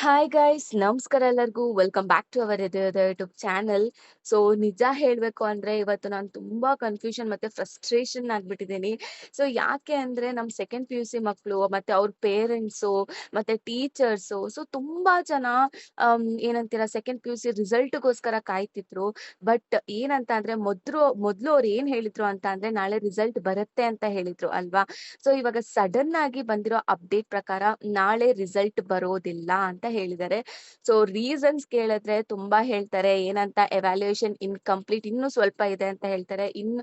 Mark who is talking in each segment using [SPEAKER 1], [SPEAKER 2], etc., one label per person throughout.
[SPEAKER 1] Hi guys ನಮಸ್ಕಾರ ಎಲ್ಲರಿಗೂ welcome back to our YouTube channel. So ನಿಜ ಹೇಳಬೇಕು ಅಂದ್ರೆ ಇವತ್ತು ನಾನು ತುಂಬಾ ಕನ್ಫ್ಯೂಷನ್ ಮತ್ತೆ ಫ್ರಸ್ಟ್ರೇಷನ್ ಆಗ್ಬಿಟ್ಟಿದ್ದೀನಿ. ಸೊ ಯಾಕೆ ಅಂದ್ರೆ ನಮ್ಮ ಸೆಕೆಂಡ್ ಪಿ ಯು ಸಿ ಮಕ್ಕಳು ಮತ್ತೆ ಅವ್ರ ಪೇರೆಂಟ್ಸು ಮತ್ತೆ ಟೀಚರ್ಸು ಸೊ ತುಂಬಾ ಜನ ಏನಂತೀರ ಸೆಕೆಂಡ್ ಪಿ ಯು ಸಿ ರಿಸಲ್ಟ್ಗೋಸ್ಕರ ಕಾಯ್ತಿದ್ರು. ಬಟ್ ಏನಂತ ಅಂದ್ರೆ ಮೊದ್ಲು ಅವ್ರು ಏನ್ ಹೇಳಿದ್ರು ಅಂತ ಅಂದ್ರೆ ನಾಳೆ ರಿಸಲ್ಟ್ ಬರುತ್ತೆ ಅಂತ ಹೇಳಿದ್ರು ಅಲ್ವಾ. ಸೊ ಇವಾಗ ಸಡನ್ ಆಗಿ ಬಂದಿರೋ ಅಪ್ಡೇಟ್ ಪ್ರಕಾರ ನಾಳೆ ರಿಸಲ್ಟ್ ಬರೋದಿಲ್ಲ ಅಂತ ಹೇಳಿದ್ದಾರೆ. ಸೊ ರೀಸನ್ಸ್ ಕೇಳಿದ್ರೆ ತುಂಬಾ ಹೇಳ್ತಾರೆ ಏನಂತ ಎವ್ಯಾಲ್ಯೂಯೇಷನ್ ಇನ್‌ಕಂಪ್ಲೀಟ್ ಇನ್ನೂ ಸ್ವಲ್ಪ ಇದೆ ಅಂತ ಹೇಳ್ತಾರೆ. ಇನ್ನು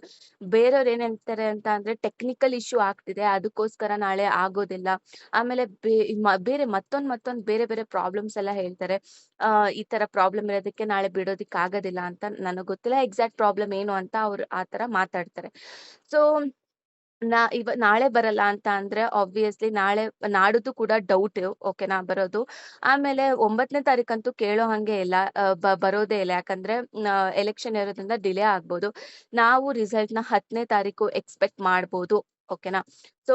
[SPEAKER 1] ಬೇರೆಯವ್ರು ಏನ್ ಹೇಳ್ತಾರೆ ಅಂತ ಅಂದ್ರೆ ಟೆಕ್ನಿಕಲ್ ಇಶ್ಯೂ ಆಗ್ತಿದೆ ಅದಕ್ಕೋಸ್ಕರ ನಾಳೆ ಆಗೋದಿಲ್ಲ. ಆಮೇಲೆ ಬೇರೆ ಮತ್ತೊಂದ್ ಬೇರೆ ಬೇರೆ ಪ್ರಾಬ್ಲಮ್ಸ್ ಎಲ್ಲ ಹೇಳ್ತಾರೆ. ಈ ತರ ಪ್ರಾಬ್ಲಮ್ ಇರೋದಕ್ಕೆ ನಾಳೆ ಬಿಡೋದಿಕ್ ಆಗೋದಿಲ್ಲ ಅಂತ. ನನಗ್ ಗೊತ್ತಿಲ್ಲ ಎಕ್ಸಾಕ್ಟ್ ಪ್ರಾಬ್ಲಮ್ ಏನು ಅಂತ ಅವ್ರು ಆ ತರ ಮಾತಾಡ್ತಾರೆ. ಸೊ ನಾಳೆ ಬರಲ್ಲ ಅಂತ ಅಂದ್ರೆ ಆಬ್ವಿಯಸ್ಲಿ ನಾಡಿದ್ದು ಕೂಡ ಡೌಟ್ ಓಕೆನಾ ಬರೋದು. ಆಮೇಲೆ 9ನೇ ತಾರೀಕಂತೂ ಕೇಳೋ ಹಂಗೆ ಇಲ್ಲ. ಬರೋದೇ ಇಲ್ಲ. ಯಾಕಂದ್ರೆ ಎಲೆಕ್ಷನ್ ಇರೋದ್ರಿಂದ ಡಿಲೇ ಆಗ್ಬೋದು. ನಾವು ರಿಸಲ್ಟ್‌ನ 10ನೇ ತಾರೀಕು ಎಕ್ಸ್‌ಪೆಕ್ಟ್ ಮಾಡ್ಬೋದು. ಓಕೆನಾ. ಸೊ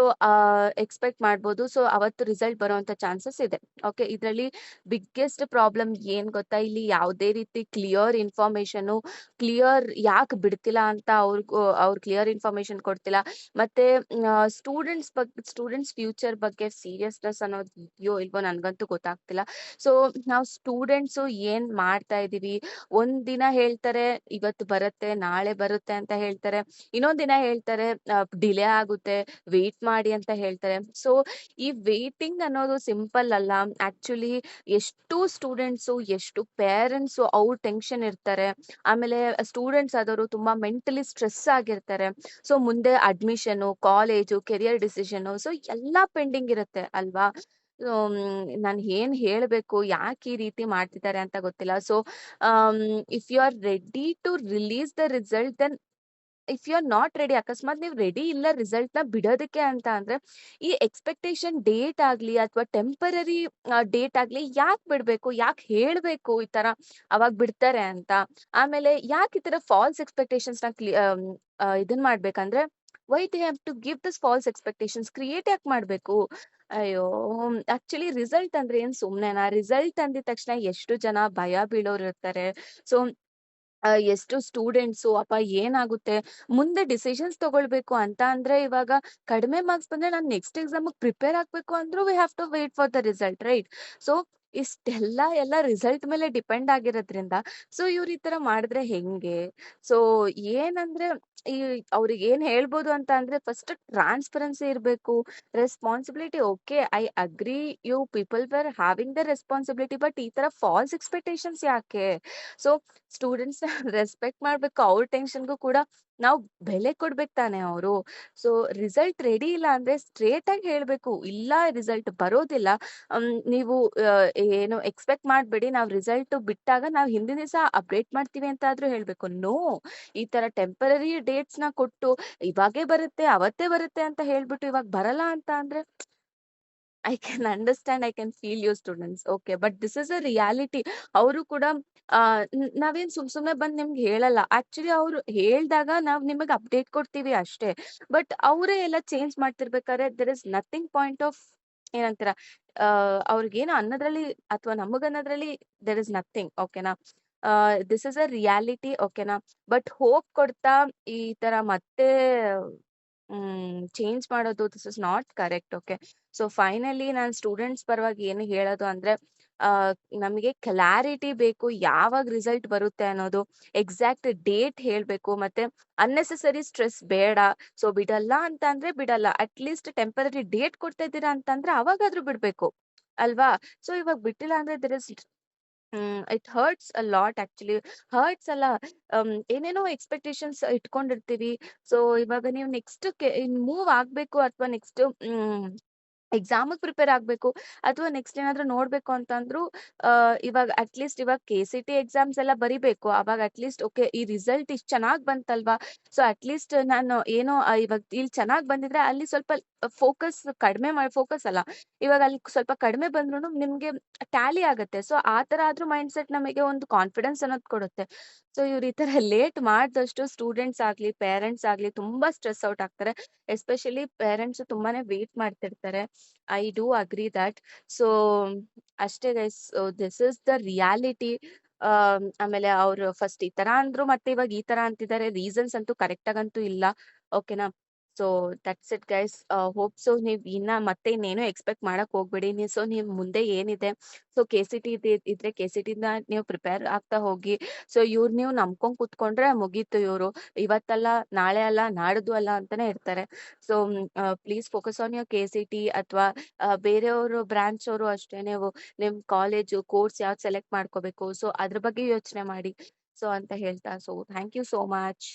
[SPEAKER 1] ಎಕ್ಸ್‌ಪೆಕ್ಟ್ ಮಾಡ್ಬೋದು. ಸೊ ಅವತ್ತು ರಿಸಲ್ಟ್ ಬರೋಂತ ಚಾನ್ಸಸ್ ಇದೆ. ಓಕೆ. ಇದ್ರಲ್ಲಿ ಬಿಗ್ಗೆಸ್ಟ್ ಪ್ರಾಬ್ಲಮ್ ಏನ್ ಗೊತ್ತಾ? ಇಲ್ಲಿ ಯಾವುದೇ ರೀತಿ ಕ್ಲಿಯರ್ ಇನ್ಫಾರ್ಮೇಷನು ಯಾಕ್ ಬಿಡ್ತಿಲ್ಲ ಅಂತ ಅವ್ರು ಕ್ಲಿಯರ್ ಇನ್ಫಾರ್ಮೇಷನ್ ಕೊಡ್ತಿಲ್ಲ. ಮತ್ತೆ ಸ್ಟೂಡೆಂಟ್ಸ್ ಫ್ಯೂಚರ್ ಬಗ್ಗೆ ಸೀರಿಯಸ್ನೆಸ್ ಅನ್ನೋದು ಇದೆಯೋ ಇಲ್ವೋ ನನ್ಗಂತೂ ಗೊತ್ತಾಗ್ತಿಲ್ಲ. ಸೊ ನಾವು ಸ್ಟೂಡೆಂಟ್ಸು ಏನ್ ಮಾಡ್ತಾ ಇದೀವಿ? ಒಂದ್ ದಿನ ಹೇಳ್ತಾರೆ ಇವತ್ತು ಬರುತ್ತೆ, ನಾಳೆ ಬರುತ್ತೆ ಅಂತ ಹೇಳ್ತಾರೆ. ಇನ್ನೊಂದ್ ದಿನ ಹೇಳ್ತಾರೆ ಡಿಲೇ ಆಗುತ್ತೆ, ವೇಟ್ ಮಾಡಿ ಅಂತ ಹೇಳ್ತಾರೆ. ಸೊ ಈ ವೇಟಿಂಗ್ ಅನ್ನೋದು ಸಿಂಪಲ್ ಅಲ್ಲ. ಆಕ್ಚುಲಿ ಎಷ್ಟು ಸ್ಟೂಡೆಂಟ್ಸು, ಎಷ್ಟು ಪೇರೆಂಟ್ಸು ಅವ್ರು ಟೆನ್ಷನ್ ಇರ್ತಾರೆ. ಆಮೇಲೆ ಸ್ಟೂಡೆಂಟ್ಸ್ ಆದವರು ತುಂಬಾ ಮೆಂಟಲಿ ಸ್ಟ್ರೆಸ್ ಆಗಿರ್ತಾರೆ. ಸೊ ಮುಂದೆ admission, college, career decision so ಎಲ್ಲಾ ಪೆಂಡಿಂಗ್ ಇರುತ್ತೆ ಅಲ್ವಾ? ನಾನ್ ಏನ್ ಹೇಳ್ಬೇಕು? ಯಾಕ್ ಈ ರೀತಿ ಮಾಡ್ತಿದ್ದಾರೆ ಅಂತ ಗೊತ್ತಿಲ್ಲ. So if you are ready to release the result then if you are not ready ಅಕಸ್ಮಾತ್ ನೀವು ರೆಡಿ ಇಲ್ಲ ರಿಸಲ್ಟ್‌ನ ಬಿಡೋದಕ್ಕೆ ಅಂತ ಅಂದ್ರೆ, ಈ ಎಕ್ಸ್‌ಪೆಕ್ಟೇಷನ್ ಡೇಟ್ ಆಗ್ಲಿ ಅಥವಾ ಟೆಂಪರರಿ ಡೇಟ್ ಆಗ್ಲಿ ಯಾಕ್ ಬಿಡ್ಬೇಕು? ಯಾಕ್ ಹೇಳ್ಬೇಕು ಈ ತರ ಅವಾಗ್ ಬಿಡ್ತಾರೆ ಅಂತ? ಆಮೇಲೆ ಯಾಕ್ ಈ ತರ ಫಾಲ್ಸ್ ಎಕ್ಸ್‌ಪೆಕ್ಟೇಷನ್ಸ್‌ನ ಇದನ್ ಮಾಡ್ಬೇಕಂದ್ರೆ why they have to give this false expectations create ಯಾಕ್ ಮಾಡ್ಬೇಕು? ಅಯ್ಯೋ! ಆಕ್ಚುಲಿ ರಿಸಲ್ಟ್ ಅಂದ್ರೆ ಏನ್ ಸುಮ್ನೆನಾ? ರಿಸಲ್ಟ್ ಅಂದಿದ್ ತಕ್ಷಣ ಎಷ್ಟು ಜನ ಭಯ ಬೀಳೋರಿರ್ತಾರೆ. ಸೊ ಎಷ್ಟು ಸ್ಟೂಡೆಂಟ್ಸು ಅಪ್ಪ ಏನಾಗುತ್ತೆ? ಮುಂದೆ ಡಿಸಿಷನ್ಸ್ ತಗೊಳ್ಬೇಕು ಅಂತ ಅಂದ್ರೆ ಇವಾಗ ಕಡಿಮೆ ಮಾರ್ಕ್ಸ್ ಬಂದ್ರೆ ನಾನು ನೆಕ್ಸ್ಟ್ ಎಕ್ಸಾಮಿಗ್ ಪ್ರಿಪೇರ್ ಆಗ್ಬೇಕು ಅಂದ್ರೂ we have to wait for the result right? So ಎಲ್ಲ ರಿಸಲ್ಟ್ ಮೇಲೆ ಡಿಪೆಂಡ್ ಆಗಿರೋದ್ರಿಂದ ಸೊ ಇವ್ರು ಈ ತರ ಮಾಡಿದ್ರೆ ಹೆಂಗೆ? ಸೊ ಏನಂದ್ರೆ ಈ ಅವ್ರಿಗೆ ಏನ್ ಹೇಳ್ಬೋದು ಅಂತ ಅಂದ್ರೆ ಫಸ್ಟ್ ಟ್ರಾನ್ಸ್‌ಪರೆನ್ಸಿ ಇರ್ಬೇಕು. Responsibility okay I agree you people were having the responsibility but ಈ ತರ ಫಾಲ್ಸ್ ಎಕ್ಸ್‌ಪೆಕ್ಟೇಷನ್ಸ್ ಯಾಕೆ? ಸೊ ಸ್ಟೂಡೆಂಟ್ಸ್‌ನ ರೆಸ್ಪೆಕ್ಟ್ ಮಾಡ್ಬೇಕು. ಅವ್ರ ಟೆನ್ಷನ್‌ಗೂ ಕೂಡ ನಾವು ಬೆಲೆ ಕೊಡ್ಬೇಕು ತಾನೇ ಅವ್ರು. ಸೊ ರಿಸಲ್ಟ್ ರೆಡಿ ಇಲ್ಲ ಅಂದ್ರೆ ಸ್ಟ್ರೇಟ್ ಆಗಿ ಹೇಳ್ಬೇಕು. ಇಲ್ಲ ರಿಸಲ್ಟ್ ಬರೋದಿಲ್ಲ. ನೀವು ಏನು ಎಕ್ಸ್‌ಪೆಕ್ಟ್ ಮಾಡ್ಬೇಡಿ. ನಾವು ರಿಸಲ್ಟ್ ಬಿಟ್ಟಾಗ ನಾವು ಹಿಂದಿನ ದಿವಸ ಅಪ್ಡೇಟ್ ಮಾಡ್ತೀವಿ ಅಂತ ಆದ್ರೂ ಹೇಳ್ಬೇಕು. ನೋ ಈ ತರ ಟೆಂಪರರಿ ಡೇಟ್ಸ್‌ನ ಕೊಟ್ಟು ಇವಾಗೇ ಬರುತ್ತೆ, ಅವತ್ತೇ ಬರುತ್ತೆ ಅಂತ ಹೇಳ್ಬಿಟ್ಟು ಇವಾಗ ಬರಲ್ಲ ಅಂತ ಅಂದ್ರೆ I can understand, I can feel your students. Okay. But this is a reality. ಅವರು ಕೂಡ ನಾವೇನ್ ಸುಮ್ನೆ ಬಂದ್ ನಿಮ್ಗೆ ಹೇಳಲ್ಲ. ಆಕ್ಚುಲಿ ಅವ್ರು ಹೇಳ್ದಾಗ ನಾವ್ ನಿಮಗ್ ಅಪ್ಡೇಟ್ ಕೊಡ್ತೀವಿ ಅಷ್ಟೇ. ಬಟ್ ಅವರೇ ಎಲ್ಲ ಚೇಂಜ್ ಮಾಡ್ತಿರ್ಬೇಕಾದ್ರೆ there is nothing point of ಏನಂತೀರ ಅವ್ರಿಗೇನು ಅನ್ನೋದ್ರಲ್ಲಿ ಅಥವಾ ನಮಗನ್ನೋದ್ರಲ್ಲಿ ದೇರ್ ಇಸ್ ನಥಿಂಗ್ ಓಕೆನಾ. ದಿಸ್ ಇಸ್ ಅ ರಿಯಾಲಿಟಿ ಓಕೆನಾ. ಬಟ್ ಹೋಪ್ ಕೊಡ್ತಾ ಈ ತರ ಮತ್ತೆ ಚೇಂಜ್ ಮಾಡೋದು this is not correct. Okay. So finally ನಾನ್ ಸ್ಟೂಡೆಂಟ್ಸ್ ಪರವಾಗಿ ಏನು ಹೇಳೋದು ಅಂದ್ರೆ ಆ ನಮಗೆ ಕ್ಲಾರಿಟಿ ಬೇಕು ಯಾವಾಗ ರಿಸಲ್ಟ್ ಬರುತ್ತೆ ಅನ್ನೋದು. ಎಕ್ಸಾಕ್ಟ್ ಡೇಟ್ ಹೇಳ್ಬೇಕು. ಮತ್ತೆ ಅನ್ನೆಸೆಸರಿ ಸ್ಟ್ರೆಸ್ ಬೇಡ. ಸೊ ಬಿಡಲ್ಲ ಅಂತ ಅಂದ್ರೆ ಬಿಡಲ್ಲ. ಅಟ್ ಲೀಸ್ಟ್ ಟೆಂಪರರಿ ಡೇಟ್ ಕೊಡ್ತಾ ಇದ್ದೀರಾ ಅಂತಂದ್ರೆ ಅವಾಗಾದ್ರೂ ಬಿಡ್ಬೇಕು ಅಲ್ವಾ? ಸೊ ಇವಾಗ ಬಿಟ್ಟಿಲ್ಲ ಅಂದ್ರೆ there is it hurts a lot actually. Hurts ಅಲ್ಲ, ಏನೇನೋ ಎಕ್ಸ್ಪೆಕ್ಟೇಷನ್ಸ್ ಇಟ್ಕೊಂಡಿರ್ತೀವಿ. ಸೊ ಇವಾಗ ನೀವು ನೆಕ್ಸ್ಟ್ ಮೂವ್ ಆಗ್ಬೇಕು ಅಥವಾ ನೆಕ್ಸ್ಟ್ ಎಕ್ಸಾಮಿಗ್ ಪ್ರಿಪೇರ್ ಆಗ್ಬೇಕು ಅಥವಾ ನೆಕ್ಸ್ಟ್ ಏನಾದ್ರು ನೋಡ್ಬೇಕು ಅಂತಂದ್ರು ಇವಾಗ ಅಟ್ ಲೀಸ್ಟ್ ಇವಾಗ ಕೆ-ಸಿ-ಟಿ ಎಕ್ಸಾಮ್ಸ್ ಎಲ್ಲ ಬರಿಬೇಕು. ಅವಾಗ ಅಟ್ ಲೀಸ್ಟ್ ಓಕೆ ಈ ರಿಸಲ್ಟ್ ಇಷ್ಟ್ ಚೆನ್ನಾಗ್ ಬಂತಲ್ವಾ? ಸೊ ಅಟ್ ಲೀಸ್ಟ್ ನಾನು ಏನೋ ಇವಾಗ ಇಲ್ಲಿ ಚೆನ್ನಾಗ್ ಬಂದಿದ್ರೆ ಅಲ್ಲಿ ಸ್ವಲ್ಪ ಫೋಕಸ್ ಅಲ್ಲ. ಇವಾಗ ಅಲ್ಲಿ ಸ್ವಲ್ಪ ಕಡಿಮೆ ಬಂದ್ರೂನು ನಿಮ್ಗೆ ಟ್ಯಾಲಿ ಆಗತ್ತೆ. ಸೊ ಆ ತರ ಆದ್ರೂ ಮೈಂಡ್‌ಸೆಟ್ ನಮಗೆ ಒಂದು ಕಾನ್ಫಿಡೆನ್ಸ್ ಅನ್ನೋದ್ ಕೊಡುತ್ತೆ. ಸೊ ಇವ್ರು ಈ ತರ ಲೇಟ್ ಮಾಡಿದಷ್ಟು ಸ್ಟೂಡೆಂಟ್ಸ್ ಆಗ್ಲಿ, ಪೇರೆಂಟ್ಸ್ ಆಗ್ಲಿ ತುಂಬಾ ಸ್ಟ್ರೆಸ್ ಔಟ್ ಆಗ್ತಾರೆ. ಎಸ್ಪೆಷಲಿ ಪೇರೆಂಟ್ಸ್ ತುಂಬಾನೇ ವೇಟ್ ಮಾಡ್ತಿರ್ತಾರೆ. I do agree that. So ಅಷ್ಟೇ guys. This is the reality. ಆಮೇಲೆ ಅವ್ರು ಫಸ್ಟ್ ಈ ತರ ಅಂದ್ರು, ಮತ್ತೆ ಇವಾಗ ಈ ತರ ಅಂತಿದ್ದಾರೆ. ರೀಸನ್ಸ್ ಅಂತೂ ಕರೆಕ್ಟ್ ಆಗಂತೂ ಇಲ್ಲ. ಓಕೆನಾ? So that's it guys. Hope so ನೀವ್ ಮತ್ತೆ ಇನ್ನೇನು ಎಕ್ಸ್ಪೆಕ್ಟ್ ಮಾಡಕ್ ಹೋಗ್ಬೇಡಿ. ಸೊ ನೀವ್ ಮುಂದೆ ಏನಿದೆ, ಸೊ ಕೆ-ಸಿ-ಟಿ ಇದ್ರೆ ಕೆ-ಸಿ-ಟಿನ ನೀವು ಪ್ರಿಪೇರ್ ಆಗ್ತಾ ಹೋಗಿ. ಸೊ ನೀವು ನಂಬ್ಕೊಂಡ್ ಕುತ್ಕೊಂಡ್ರೆ ಮುಗೀತು ಇವ್ರು. ಇವತ್ತಲ್ಲ, ನಾಳೆ ಅಲ್ಲ, ನಾಡ್ದು ಅಲ್ಲ ಅಂತಾನೆ ಇರ್ತಾರೆ. So please focus on your KCT, ಅಥವಾ ಬೇರೆಯವರು ಬ್ರಾಂಚ್ ಅವರು ಅಷ್ಟೇ, ನೀವು ನಿಮ್ ಕಾಲೇಜು ಕೋರ್ಸ್ ಯಾವ್ದು ಸೆಲೆಕ್ಟ್ ಮಾಡ್ಕೋಬೇಕು, ಸೊ ಅದ್ರ ಬಗ್ಗೆ ಯೋಚನೆ ಮಾಡಿ. ಸೊ ಅಂತ ಹೇಳ್ತಾ, so thank you so much.